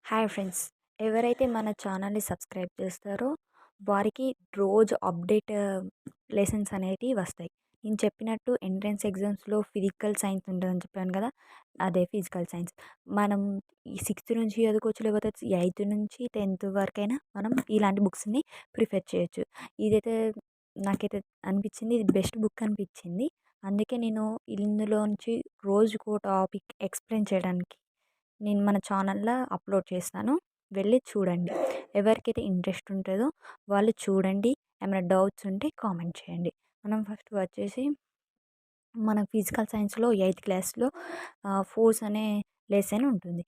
Hi friends. ఎవరైతే మన ఛానల్‌ని సబ్స్క్రైబ్ చేస్తారో వారికి రోజు అప్డేట్ లెసన్స్ అనేటివి వస్తాయి. నేను చెప్పినట్టు ఎంట్రన్స్ ఎగ్జామ్స్‌లో ఫిజికల్ సైన్స్ ఉంటదని చెప్పాను కదా! అదే ఫిజికల్ సైన్స్. మనం ఈ 6థ్ నుంచి చదువుకోవచ్చు, లేకపోతే 8థ్ నుంచి 10థ్ వరకైనా మనం ఇలాంటి బుక్స్‌ని ప్రిఫర్ చేయొచ్చు. ఇదైతే నాకైతే అనిపించింది, ఇది బెస్ట్ బుక్ అనిపించింది. అందుకే నేను ఇందులోంచి రోజుకో టాపిక్ ఎక్స్‌ప్లెయిన్ చేయడానికి నేను మన ఛానల్‌లో అప్లోడ్ చేస్తాను. వెళ్ళి చూడండి. ఎవరికైతే ఇంట్రెస్ట్ ఉంటదో వాళ్ళు చూడండి. ఏమైనా డౌట్స్ ఉంటే కామెంట్ చేయండి. మనం ఫస్ట్ వచ్చేసి మన ఫిజికల్ సైన్స్‌లో 8థ్ క్లాస్‌లో ఫోర్స్ అనే లెసన్ ఉంటుంది.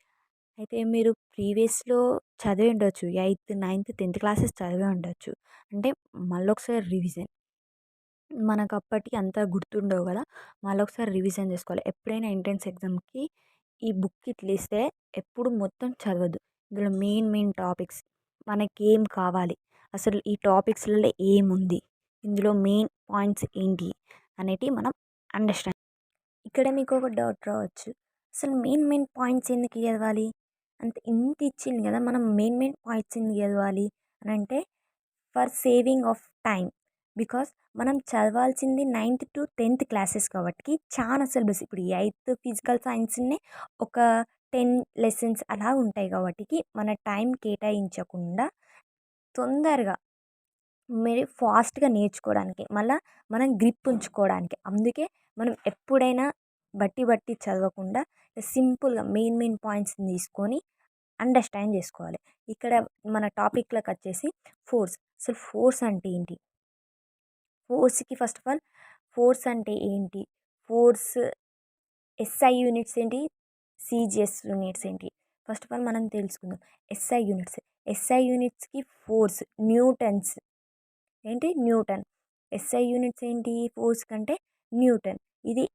అయితే మీరు ప్రీవియస్‌లో చదివి ఉండొచ్చు. 8థ్, 9థ్, 10థ్ క్లాసెస్ చదివే ఉండొచ్చు. అంటే మళ్ళొకసారి రివిజన్. మనకప్పటికి అంత గుర్తుండవు గదా! మళ్ళొకసారి రివిజన్ జేసుకోవాలి. ఎప్పుడైనా ఎంట్రన్స్ ఎగ్జామ్‌కి ఈ బుక్ ఇట్లిస్తే ఎప్పుడు మొత్తం చదవద్దు. ఇందులో మెయిన్ టాపిక్స్ మనకేం కావాలి? అసలు ఈ టాపిక్స్‌లలో ఏముంది? ఇందులో మెయిన్ పాయింట్స్ ఏంటి? అనేటివి మనం అండర్‌స్టాండ్. ఇక్కడ మీకొక డౌట్ రావచ్చు. అసలు మెయిన్ పాయింట్స్ ఎందుకు చదవాలి? అంటే ఇంత ఇచ్చింది గదా! మనం మెయిన్ పాయింట్స్ ఎందుకు చదవాలి అనంటే for saving of time. Because మనం చదవాల్సింది 9th to 10th క్లాసెస్ కాబట్టి చాలా సిలబస్. ఇప్పుడు 8th ఫిజికల్ సైన్స్‌నే ఒక 10 లెసన్స్ అలా ఉంటాయి కాబట్టికి మన టైం కేటాయించకుండా తొందరగా మీరు ఫాస్ట్‌గా నేర్చుకోవడానికి, మళ్ళా మనం గ్రిప్ ఉంచుకోవడానికి. అందుకే మనం ఎప్పుడైనా బట్టి చదవకుండా సింపుల్‌గా మెయిన్ పాయింట్స్‌ని తీసుకొని అండర్‌స్టాండ్ చేసుకోవాలి. ఇక్కడ మన టాపిక్‌లోకొచ్చేసి ఫోర్స్. అసలు ఫోర్స్ అంటే ఏంటి? ఫోర్స్‌కి ఫస్ట్ ఆఫ్ ఆల్ ఫోర్స్ అంటే ఏంటి? ఫోర్స్ ఎస్ఐ యూనిట్స్ ఏంటి? సీజీఎస్ యూనిట్స్ ఏంటి? ఫస్ట్ ఆఫ్ ఆల్ మనం తెలుసుకుందాం. SI units. ఎస్ఐ యూనిట్స్‌కి ఫోర్స్ న్యూటన్స్. ఏంటి? న్యూటన్. ఎస్ఐ యూనిట్స్ ఏంటి? ఫోర్స్ కంటే న్యూటన్. ఇది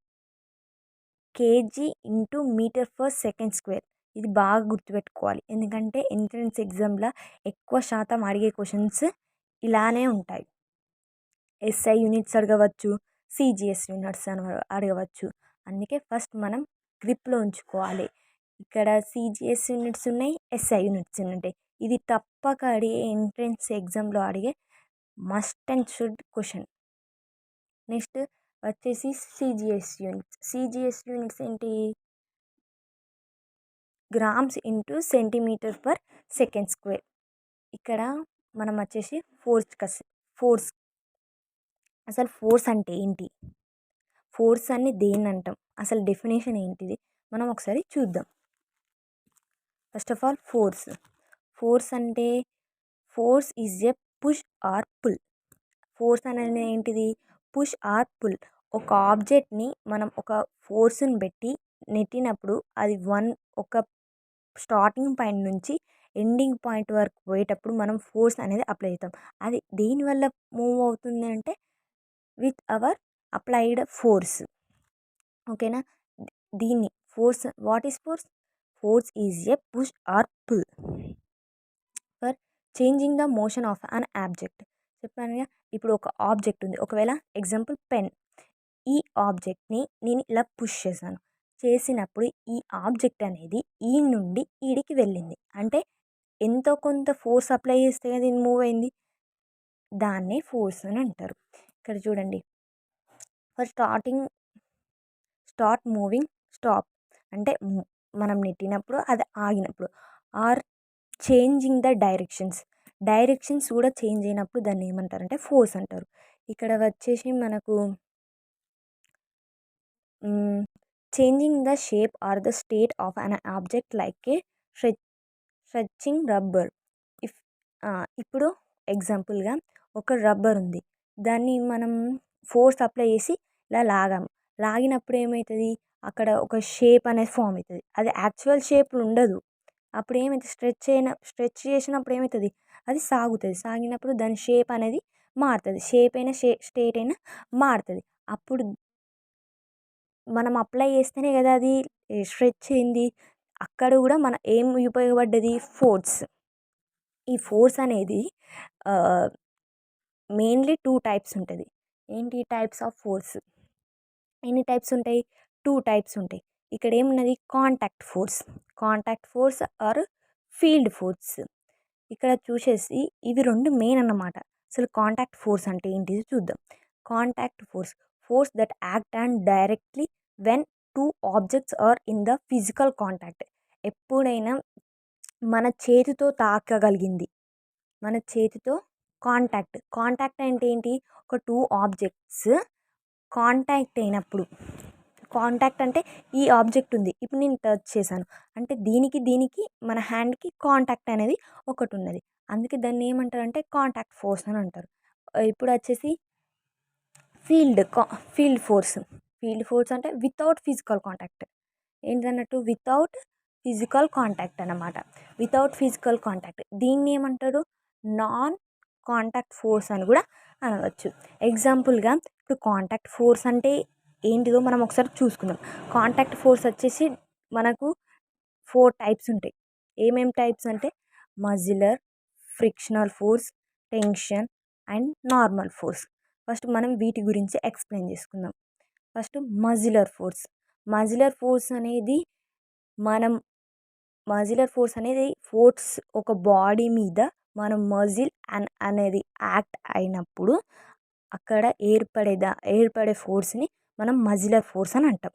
KG into metre per second square. ఇది బాగా గుర్తుపెట్టుకోవాలి. ఎందుకంటే ఎంట్రన్స్ ఎగ్జామ్‌ల ఎక్కువ శాతం అడిగే క్వెషన్స్ ఇలానే ఉంటాయి. ఎస్ఐ యూనిట్స్ అడగవచ్చు, సీజీఎస్ యూనిట్స్ అడగవచ్చు. అందుకే ఫస్ట్ మనం గ్రిప్‌లో ఉంచుకోవాలి. ఇక్కడ సీజీఎస్ యూనిట్స్ ఉన్నాయి, ఎస్ఐ యూనిట్స్ ఉంటాయి. ఇది తప్పక అడిగే ఎంట్రన్స్ ఎగ్జామ్‌లో అడిగే must and should question. Next వచ్చేసి సీజీఎస్ యూనిట్స్. సీజీఎస్ యూనిట్స్ ఏంటి? Grams into centimetre per second square. ఇక్కడ మనం వచ్చేసి ఫోర్స్. అసలు ఫోర్స్ అంటే ఏంటి? ఫోర్స్ అని దేన్నంటాం? అసలు డెఫినేషన్ ఏంటిది? మనం ఒకసారి చూద్దాం. First of all force. Force అంటే force is a push or pull. Force అనేది ఏంటిది? Push or pull. ఒక ఆబ్జెక్ట్‌ని మనం ఒక ఫోర్స్‌ని పెట్టి నెట్టినప్పుడు అది ఒక స్టార్టింగ్ పాయింట్ నుంచి ఎండింగ్ పాయింట్ వరకు పోయేటప్పుడు మనం ఫోర్స్ అనేది అప్లై చేస్తాం. అది దేనివల్ల మూవ్ అవుతుంది అంటే విత్ అవర్ అప్లైడ్ ఫోర్స్. ఓకేనా? దీన్ని force. What is force? Force is a push or pull for changing the motion of an object. చెప్పానుగా, ఇప్పుడు ఒక ఆబ్జెక్ట్ ఉంది. ఒకవేళ ఎగ్జాంపుల్ పెన్. ఈ ఆబ్జెక్ట్‌ని నేను ఇలా పుష్ చేశాను. చేసినప్పుడు ఈ ఆబ్జెక్ట్ అనేది ఈ నుండి ఈడికి వెళ్ళింది. అంటే ఎంతో కొంత ఫోర్స్ అప్లై చేస్తే కదా ఇది మూవ్ అయింది. దాన్నే ఫోర్స్ అని అంటారు. ఇక్కడ చూడండి. For start moving, stop. అంటే మనం నెట్టినప్పుడు అది ఆగినప్పుడు. ఆర్ చేంజింగ్ ద డైరెక్షన్స్ కూడా చేంజ్ అయినప్పుడు దాన్ని ఏమంటారంటే ఫోర్స్ అంటారు. ఇక్కడ వచ్చేసి మనకు changing the shape or the state of an object like a stretching rubber. If ఇప్పుడు ఎగ్జాంపుల్గా ఒక రబ్బర్ ఉంది. దాన్ని మనం ఫోర్స్ అప్లై చేసి ఇలా లాగాము. లాగినప్పుడు ఏమవుతుంది? అక్కడ ఒక షేప్ అనేది ఫామ్ అవుతుంది. అది యాక్చువల్ షేప్లో ఉండదు. అప్పుడు ఏమైతుంది? స్ట్రెచ్ చేసినప్పుడు ఏమవుతుంది? అది సాగుతుంది. సాగినప్పుడు దాని షేప్ అనేది మారుతుంది. షేప్ అయినా స్టేట్ అయినా మారుతుంది. అప్పుడు మనం అప్లై చేస్తేనే కదా అది స్ట్రెచ్ అయింది. అక్కడ కూడా మన ఏం ఉపయోగపడ్డది? ఫోర్స్. ఈ ఫోర్స్ అనేది మెయిన్లీ 2 టైప్స్ ఉంటుంది. ఏంటి టైప్స్ ఆఫ్ ఫోర్స్? ఎన్ని టైప్స్ ఉంటాయి? 2 టైప్స్ ఉంటాయి. ఇక్కడ ఏమున్నది? Contact force or field force. ఇక్కడ చూసేసి ఇవి 2 మెయిన్ అన్నమాట. అసలు కాంటాక్ట్ ఫోర్స్ అంటే ఏంటిది చూద్దాం. Contact force, force that act and directly when 2 objects are in the physical contact. ఎప్పుడైనా మన చేతితో తాకగలిగింది. మన చేతితో కాంటాక్ట్. కాంటాక్ట్ అంటే ఏంటి? ఒక 2 ఆబ్జెక్ట్స్ కాంటాక్ట్ అయినప్పుడు. కాంటాక్ట్ అంటే ఈ ఆబ్జెక్ట్ ఉంది. ఇప్పుడు నేను టచ్ చేశాను. అంటే దీనికి మన హ్యాండ్‌కి కాంటాక్ట్ అనేది ఒకటున్నది. అందుకే దాన్ని ఏమంటారంటే కాంటాక్ట్ ఫోర్స్ అని అంటారు. ఇప్పుడొచ్చేసి ఫీల్డ్ కా ఫీల్డ్ ఫోర్స్. ఫీల్డ్ ఫోర్స్ అంటే వితౌట్ ఫిజికల్ కాంటాక్ట్. ఏంటన్నట్టు వితౌట్ ఫిజికల్ కాంటాక్ట్ అన్నమాట. Without physical contact. దీన్నేమంటారు? నాన్ కాంటాక్ట్ ఫోర్స్ అని కూడా అనవచ్చు. ఎగ్జాంపుల్‌గా ఇప్పుడు కాంటాక్ట్ ఫోర్స్ అంటే ఏంటిదో మనం ఒకసారి చూసుకుందాం. కాంటాక్ట్ ఫోర్స్ వచ్చేసి మనకు 4 టైప్స్ ఉంటాయి. ఏమేం టైప్స్ అంటే మజిలర్, frictional force, tension and normal force. First మనం వీటి గురించి ఎక్స్‌ప్లెయిన్ చేసుకుందాం. First మజిలర్ force. మజిలర్ ఫోర్స్ అనేది మనం మజిలర్ ఫోర్స్ అనేది ఫోర్స్ ఒక బాడీ మీద మనం మజిల్ అనేది యాక్ట్ అయినప్పుడు అక్కడ ఏర్పడే ఫోర్స్ని మనం మజిలర్ ఫోర్స్ అని అంటాం.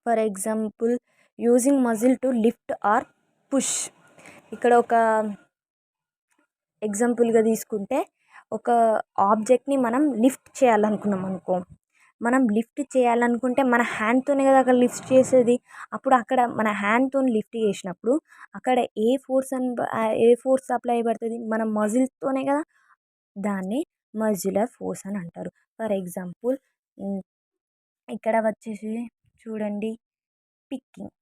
For example using muscle to lift or push. ఇక్కడ ఒక ఎగ్జాంపుల్గా తీసుకుంటే ఒక ఆబ్జెక్ట్ని మనం లిఫ్ట్ చేయాలనుకున్నాం అనుకో, మనం లిఫ్ట్ చేయాలనుకుంటే మన హ్యాండ్తోనే కదా అక్కడ లిఫ్ట్ చేసేది. అప్పుడు అక్కడ మన హ్యాండ్తో లిఫ్ట్ చేసినప్పుడు అక్కడ ఏ ఫోర్స్ అప్లై అయిపడుతుంది? మన మజిల్తోనే కదా. దాన్ని మజిలర్ ఫోర్స్ అని అంటారు. ఫర్ ఎగ్జాంపుల్ ఇక్కడ వచ్చేసి చూడండి, పిక్కింగ్.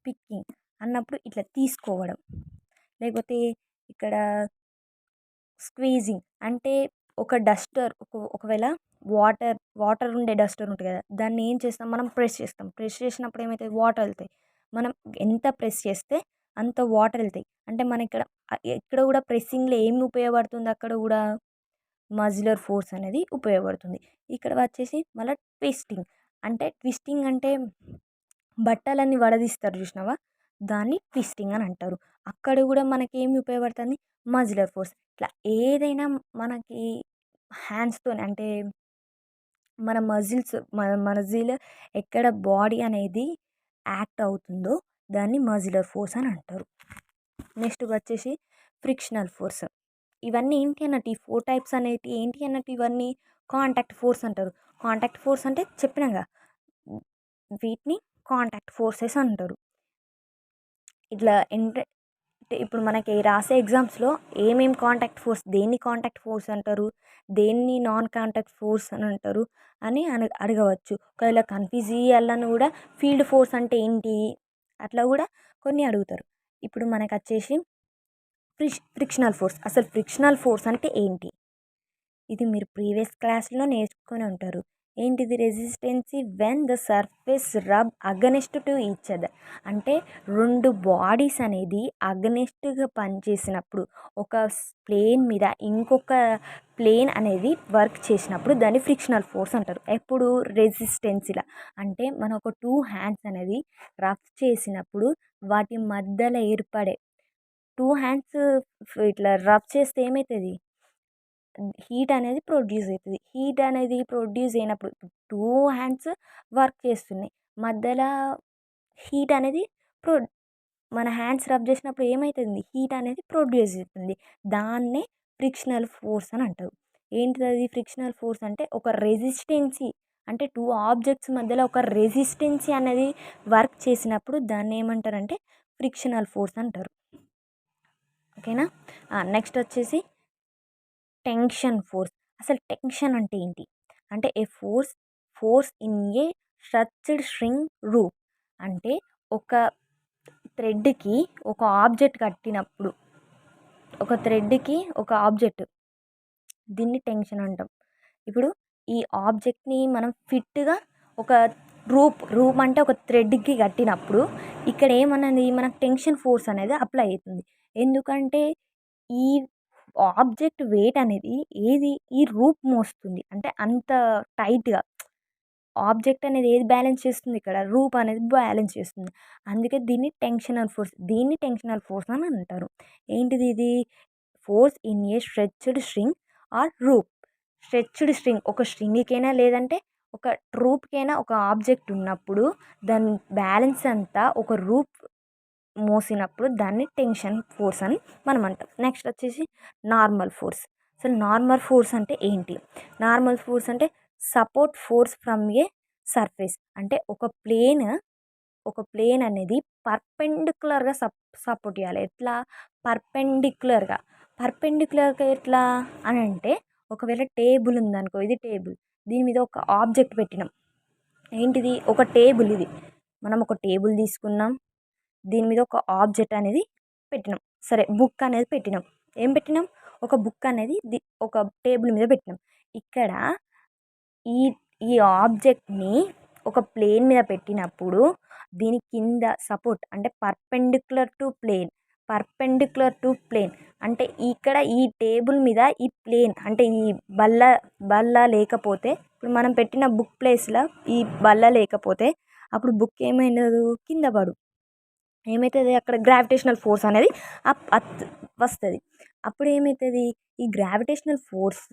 పిక్కింగ్ అన్నప్పుడు ఇట్లా తీసుకోవడం. లేకపోతే ఇక్కడ స్క్వీజింగ్ అంటే ఒక డస్టర్ ఒకవేళ వాటర్ ఉండే డస్టర్ ఉంటుంది కదా, దాన్ని ఏం చేస్తాం మనం? ప్రెస్ చేస్తాం. ప్రెస్ చేసినప్పుడు ఏమవుతాయి? వాటర్ వెళ్తాయి. మనం ఎంత ప్రెస్ చేస్తే అంత వాటర్ వెళ్తాయి. అంటే మన ఇక్కడ కూడా ప్రెస్సింగ్లో ఏమి ఉపయోగపడుతుంది? అక్కడ కూడా మజిలర్ ఫోర్స్ అనేది ఉపయోగపడుతుంది. ఇక్కడ వచ్చేసి మళ్ళీ ట్విస్టింగ్ అంటే బట్టలన్నీ వడదీస్తారు చూసినావా, దాన్ని ట్విస్టింగ్ అని అంటారు. అక్కడ కూడా మనకి ఏమి ఉపయోగపడుతుంది? మజిలర్ ఫోర్స్. ఇట్లా ఏదైనా మనకి హ్యాండ్స్తోని అంటే మన మజిల్ ఎక్కడ బాడీ అనేది యాక్ట్ అవుతుందో దాన్ని మజిలర్ ఫోర్స్ అని అంటారు. నెక్స్ట్ వచ్చేసి ఫ్రిక్షనల్ ఫోర్స్. ఇవన్నీ ఏంటి అన్నట్టు, ఈ 4 టైప్స్ అనేవి ఏంటి అన్నట్టు, ఇవన్నీ కాంటాక్ట్ ఫోర్స్ అంటారు. కాంటాక్ట్ ఫోర్స్ అంటే చెప్పినాగా, వీటిని కాంటాక్ట్ ఫోర్సెస్ అంటారు. ఇట్లా ఇప్పుడు మనకి రాసే ఎగ్జామ్స్లో కాంటాక్ట్ ఫోర్స్, దేన్ని కాంటాక్ట్ ఫోర్స్ అంటారు, దేన్ని నాన్ కాంటాక్ట్ ఫోర్స్ అని అంటారు అని అడగవచ్చు. ఒకవేళ కన్ఫ్యూజ్ అయ్యాలని కూడా ఫీల్డ్ ఫోర్స్ అంటే ఏంటి అట్లా కూడా కొన్ని అడుగుతారు. ఇప్పుడు మనకు వచ్చేసి ఫ్రిక్షనల్ ఫోర్స్. అసలు ఫ్రిక్షనల్ ఫోర్స్ అంటే ఏంటి? ఇది మీరు ప్రీవియస్ క్లాస్లో నేర్చుకొని ఉంటారు. ఏంటిది? Resistancy when the surface rub against to each other. అంటే 2 బాడీస్ అనేది అగనెస్ట్గా పనిచేసినప్పుడు, ఒక ప్లేన్ మీద ఇంకొక ప్లేన్ అనేది వర్క్ చేసినప్పుడు దాన్ని ఫ్రిక్షనల్ ఫోర్స్ అంటారు. ఎప్పుడు? రెసిస్టెన్సీలా. అంటే మనం ఒక 2 హ్యాండ్స్ అనేది రఫ్ చేసినప్పుడు వాటి మధ్యలో ఏర్పడే 2 హ్యాండ్స్ ఇట్లా రఫ్ చేస్తే ఏమవుతుంది? హీట్ అనేది ప్రొడ్యూస్ అవుతుంది. హీట్ అనేది ప్రొడ్యూస్ అయినప్పుడు 2 హ్యాండ్స్ వర్క్ చేస్తున్నాయి, మధ్యలో హీట్ అనేది ప్రొ మన హ్యాండ్స్ రబ్ చేసినప్పుడు ఏమవుతుంది? హీట్ అనేది ప్రొడ్యూస్ అవుతుంది. దాన్నే ఫ్రిక్షనల్ ఫోర్స్ అని అంటారు. ఏంటిది అది ఫ్రిక్షనల్ ఫోర్స్ అంటే? ఒక రెసిస్టెన్సీ, అంటే 2 ఆబ్జెక్ట్స్ మధ్యలో ఒక రెసిస్టెన్సీ అనేది వర్క్ చేసినప్పుడు దాన్ని ఏమంటారంటే ఫ్రిక్షనల్ ఫోర్స్ అంటారు. ఓకేనా. నెక్స్ట్ వచ్చేసి టెన్షన్ ఫోర్స్. అసలు టెన్షన్ అంటే ఏంటి అంటే a force in a structured string rope. అంటే ఒక థ్రెడ్కి ఒక ఆబ్జెక్ట్ కట్టినప్పుడు, ఒక థ్రెడ్కి ఒక ఆబ్జెక్ట్, దీన్ని టెన్షన్ అంటాం. ఇప్పుడు ఈ ఆబ్జెక్ట్ని మనం ఫిట్గా ఒక రూప్ అంటే ఒక థ్రెడ్కి కట్టినప్పుడు ఇక్కడ ఏమన్నది మనకు టెన్షన్ ఫోర్స్ అనేది అప్లై అవుతుంది. ఎందుకంటే ఈ ఆబ్జెక్ట్ వెయిట్ అనేది ఈ రూప్ మోస్తుంది. అంటే అంత టైట్గా ఆబ్జెక్ట్ అనేది ఏది బ్యాలెన్స్ చేస్తుంది, ఇక్కడ రూప్ అనేది బ్యాలెన్స్ చేస్తుంది. అందుకే దీన్ని టెన్షనల్ ఫోర్స్, దీన్ని టెన్షనల్ ఫోర్స్ అని అంటారు. ఏంటిది ఇది? Force in a stretched string or rope. Stretched string, ఒక స్ట్రింగ్కైనా లేదంటే ఒక రూప్కైనా ఒక ఆబ్జెక్ట్ ఉన్నప్పుడు దాని బ్యాలెన్స్ అంతా ఒక రూప్ మోసినప్పుడు దాన్ని టెన్షన్ ఫోర్స్ అని మనం అంటాం. నెక్స్ట్ వచ్చేసి నార్మల్ ఫోర్స్. అసలు నార్మల్ ఫోర్స్ అంటే ఏంటి? నార్మల్ ఫోర్స్ అంటే support force from A surface. అంటే ఒక ప్లేన్ అనేది పర్పెండిక్యులర్గా సపోర్ట్ చేయాలి. ఎట్లా? పర్పెండిక్యులర్గా. పర్పెండిక్యులర్గా ఎట్లా అని అంటే, ఒకవేళ టేబుల్ ఉందనుకో, ఇది టేబుల్, దీని మీద ఒక ఆబ్జెక్ట్ పెట్టినాం. ఏంటిది? ఒక టేబుల్. ఇది మనం ఒక టేబుల్ తీసుకున్నాం, దీని మీద ఒక ఆబ్జెక్ట్ అనేది పెట్టినాం. సరే, బుక్ అనేది పెట్టినాం. ఏం పెట్టినాం? ఒక బుక్ అనేది ఒక టేబుల్ మీద పెట్టినాం. ఇక్కడ ఈ ఈ ఆబ్జెక్ట్ని ఒక ప్లేన్ మీద పెట్టినప్పుడు దీని కింద సపోర్ట్ అంటే పర్పెండిక్యులర్ టు ప్లేన్ అంటే ఇక్కడ ఈ టేబుల్ మీద ఈ ప్లేన్ అంటే ఈ బల్ల లేకపోతే, ఇప్పుడు మనం పెట్టిన బుక్ ప్లేస్లో ఈ బల్ల లేకపోతే అప్పుడు బుక్ ఏమైనదు? కింద పడు. ఏమవుతుంది? అక్కడ గ్రావిటేషనల్ ఫోర్స్ అనేది వస్తుంది. అప్పుడు ఏమవుతుంది? ఈ గ్రావిటేషనల్ ఫోర్స్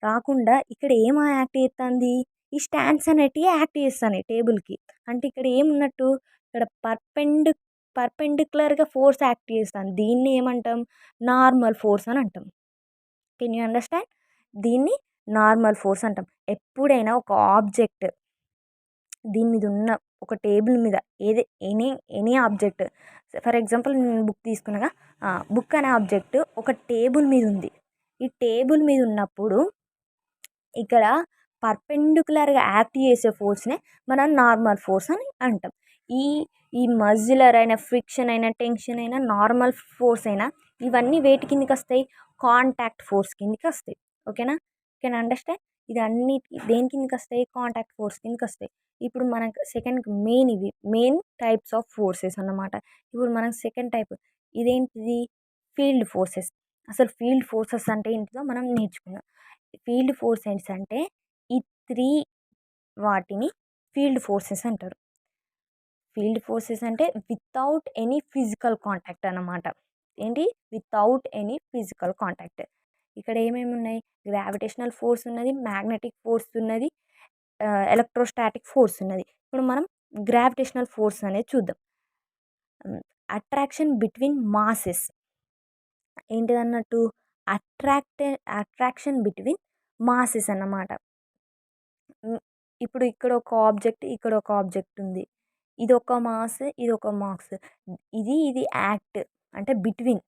రాకుండా ఇక్కడ ఏం యాక్ట్ చేస్తుంది? ఈ స్టాండ్స్ అనేటివి యాక్ట్ చేస్తున్నాయి టేబుల్కి. అంటే ఇక్కడ ఏమున్నట్టు? ఇక్కడ పర్పెండిక్యులర్గా ఫోర్స్ యాక్ట్ చేస్తుంది. దీన్ని ఏమంటాం? నార్మల్ ఫోర్స్ అని అంటాం. Can you understand? దీన్ని నార్మల్ ఫోర్స్ అంటాం. ఎప్పుడైనా ఒక ఆబ్జెక్ట్ దీని మీద ఉన్న ఒక టేబుల్ మీద ఎనీ ఆబ్జెక్ట్, ఫర్ ఎగ్జాంపుల్ నేను బుక్ తీసుకున్నాగా, బుక్ అనే ఆబ్జెక్ట్ ఒక టేబుల్ మీద ఉంది. ఈ టేబుల్ మీద ఉన్నప్పుడు ఇక్కడ పర్పెండిక్యులర్గా యాక్ట్ చేసే ఫోర్స్నే మనం నార్మల్ ఫోర్స్ అని అంటాం. ఈ మజిలర్ అయినా, ఫ్రిక్షన్ అయినా, టెన్షన్ అయినా, నార్మల్ ఫోర్స్ అయినా, ఇవన్నీ వేటి కిందకి వస్తాయి? కాంటాక్ట్ ఫోర్స్ కిందకి వస్తాయి. ఓకేనా? Can understand? ఇది అన్ని దేని కిందకి వస్తాయి? కాంటాక్ట్ ఫోర్స్ కిందకి వస్తాయి. ఇప్పుడు మనకు second main types of forces అన్నమాట. ఇప్పుడు మనకు సెకండ్ టైప్ ఇదేంటిది? Field forces. అసలు ఫీల్డ్ ఫోర్సెస్ అంటే ఏంటిదో మనం నేర్చుకుందాం. ఫీల్డ్ ఫోర్సెస్ అంటే ఈ 3 వాటిని ఫీల్డ్ ఫోర్సెస్ అంటారు. ఫీల్డ్ ఫోర్సెస్ అంటే వితౌట్ ఎనీ ఫిజికల్ కాంటాక్ట్ అన్నమాట. ఏంటి? Without any physical contact. ఇక్కడ ఏమేమి ఉన్నాయి? గ్రావిటేషనల్ ఫోర్స్ ఉన్నది, మ్యాగ్నెటిక్ ఫోర్స్ ఉన్నది, ఎలక్ట్రోస్టాటిక్ ఫోర్స్ ఉన్నది. ఇప్పుడు మనం గ్రావిటేషనల్ ఫోర్స్ అనేది చూద్దాం. Attraction between masses. ఏంటిదన్నట్టు? అట్రాక్షన్ బిట్వీన్ మాసెస్ అన్నమాట. ఇప్పుడు ఇక్కడ ఒక ఆబ్జెక్ట్ ఉంది. ఇది ఒక మాస్, ఇది ఒక మాస్. ఇది యాక్ట్ అంటే బిట్వీన్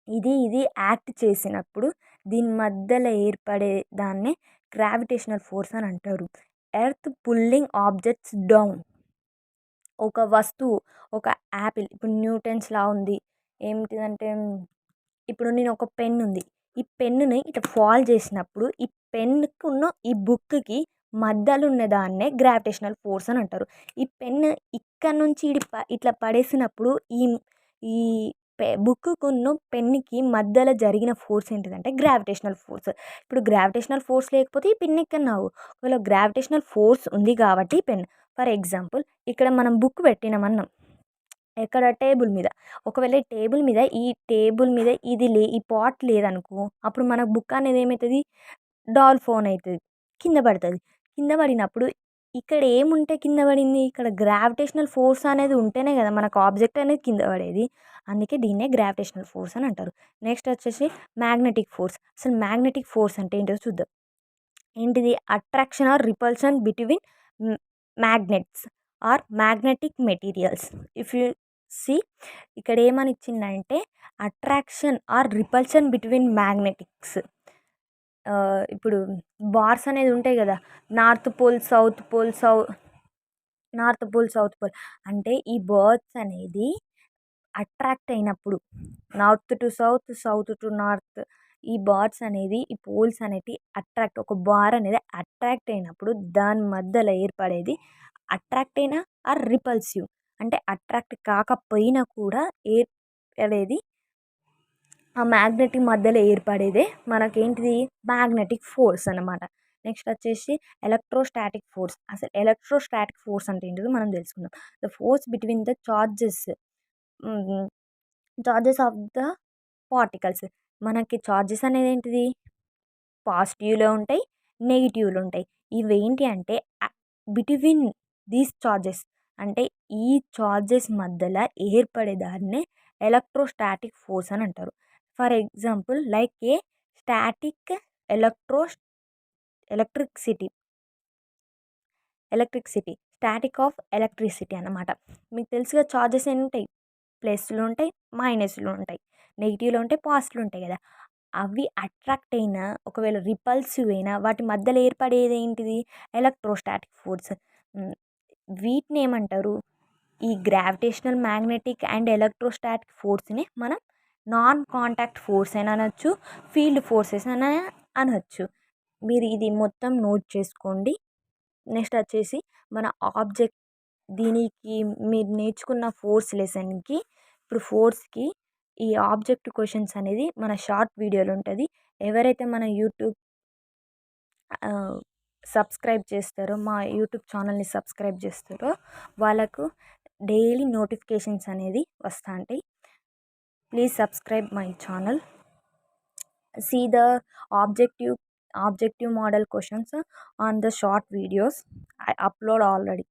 ఇది యాక్ట్ చేసినప్పుడు దీని మధ్యలో ఏర్పడే దాన్నే గ్రావిటేషనల్ ఫోర్స్ అని అంటారు. Earth pulling objects down. ఒక వస్తువు, ఒక యాపిల్, ఇప్పుడు న్యూటన్స్ లా ఉంది. ఏంటిదంటే, ఇప్పుడు నేను ఒక పెన్ ఉంది, ఈ పెన్నుని ఇట్లా ఫాల్ చేసినప్పుడు ఈ పెన్నుకున్న ఈ బుక్కి మధ్యలో ఉన్న దాన్నే గ్రావిటేషనల్ ఫోర్స్ అని అంటారు. ఈ పెన్ ఇక్కడ నుంచి ఇట్లా పడేసినప్పుడు ఈ ఈ బుక్కుకున్న పెన్నుకి మధ్యలో జరిగిన ఫోర్స్ ఏంటిదంటే గ్రావిటేషనల్ ఫోర్స్. ఇప్పుడు గ్రావిటేషనల్ ఫోర్స్ లేకపోతే ఈ పెన్ ఎక్కడ నావు. ఒకవేళ గ్రావిటేషనల్ ఫోర్స్ ఉంది కాబట్టి పెన్. ఫర్ ఎగ్జాంపుల్, ఇక్కడ మనం బుక్ పెట్టినామన్నాం ఎక్కడ? టేబుల్ మీద. ఒకవేళ ఈ టేబుల్ మీద ఈ పాట్ లేదనుకో, అప్పుడు మన బుక్ అనేది ఏమవుతుంది? డాల్ ఫోన్ అవుతుంది, కింద పడుతుంది. కింద పడినప్పుడు ఇక్కడ ఏముంటే కింద పడింది? ఇక్కడ గ్రావిటేషనల్ ఫోర్స్ అనేది ఉంటేనే కదా మనకు ఆబ్జెక్ట్ అనేది కింద పడేది. అందుకే దీన్నే గ్రావిటేషనల్ ఫోర్స్ అని అంటారు. నెక్స్ట్ వచ్చేసి మ్యాగ్నెటిక్ ఫోర్స్. అసలు మ్యాగ్నెటిక్ ఫోర్స్ అంటే ఏంటో చూద్దాం. ఏంటిది? Attraction or repulsion between magnets or magnetic materials. If you see, ఇక్కడ ఏమని ఇచ్చిందంటే attraction or repulsion between magnetics. ఇప్పుడు బార్స్ అనేది ఉంటాయి కదా, నార్త్ పోల్ సౌత్ పోల్ అంటే ఈ బర్డ్స్ అనేది అట్రాక్ట్ అయినప్పుడు north to south, south to north, ఈ బార్స్ అనేది ఈ పోల్స్ అనేవి ఒక బార్ అనేది అట్రాక్ట్ అయినప్పుడు దాని మధ్యలో ఏర్పడేది అట్రాక్ట్ అయినా ఆర్ రిపల్సివ్. అంటే అట్రాక్ట్ కాకపోయినా కూడా ఏర్పడేది ఆ మ్యాగ్నెటిక్ మధ్యలో ఏర్పడేదే మనకేంటిది? మ్యాగ్నెటిక్ ఫోర్స్ అన్నమాట. నెక్స్ట్ వచ్చేసి ఎలక్ట్రోస్టాటిక్ ఫోర్స్. అసలు ఎలక్ట్రోస్టాటిక్ ఫోర్స్ అంటే ఏంటిదో మనం తెలుసుకుందాం. The force between the charges of the particles. మనకి చార్జెస్ అనేది ఏంటిది, పాజిటివ్లో ఉంటాయి, నెగిటివ్లో ఉంటాయి. ఇవేంటి అంటే బిట్వీన్ దీస్ చార్జెస్, అంటే ఈ చార్జెస్ మధ్యలో ఏర్పడేదాన్నే ఎలక్ట్రోస్టాటిక్ ఫోర్స్ అని అంటారు. For example like A static electro electricity electricity static of electricity అన్నమాట. మీకు తెలుసుగా చార్జెస్ ఎన్ని ఉంటాయి, ప్లస్లు ఉంటాయి, మైనస్లు ఉంటాయి, నెగిటివ్లో ఉంటాయి, పాజిటివ్లు ఉంటాయి కదా. అవి అట్రాక్ట్ అయినా ఒకవేళ రిపల్సివ్ అయినా వాటి మధ్యలో ఏర్పడేది ఏంటిది, ఎలక్ట్రోస్టాటిక్ ఫోర్స్. వీటిని ఏమంటారు, ఈ గ్రావిటేషనల్, మ్యాగ్నెటిక్ అండ్ ఎలక్ట్రోస్టాటిక్ ఫోర్స్ని మనం నాన్ కాంటాక్ట్ ఫోర్స్ అని అనొచ్చు, ఫీల్డ్ ఫోర్సెస్ అని అనొచ్చు. మీరు ఇది మొత్తం నోట్ చేసుకోండి. నెక్స్ట్ వచ్చేసి మన ఆబ్జెక్ట్, దీనికి మీరు నేర్చుకున్న ఫోర్స్ లెసన్కి, ఇప్పుడు ఫోర్స్కి ఈ ఆబ్జెక్ట్ క్వశ్చన్స్ అనేది మన షార్ట్ వీడియోలో ఉంటుంది. ఎవరైతే మన యూట్యూబ్ సబ్స్క్రైబ్ చేస్తారో, మా యూట్యూబ్ ఛానల్ని సబ్స్క్రైబ్ చేస్తారో వాళ్ళకు డైలీ నోటిఫికేషన్స్ అనేది వస్తూ ఉంటాయి. Please subscribe my channel. See the objective model questions on the short videos I upload already.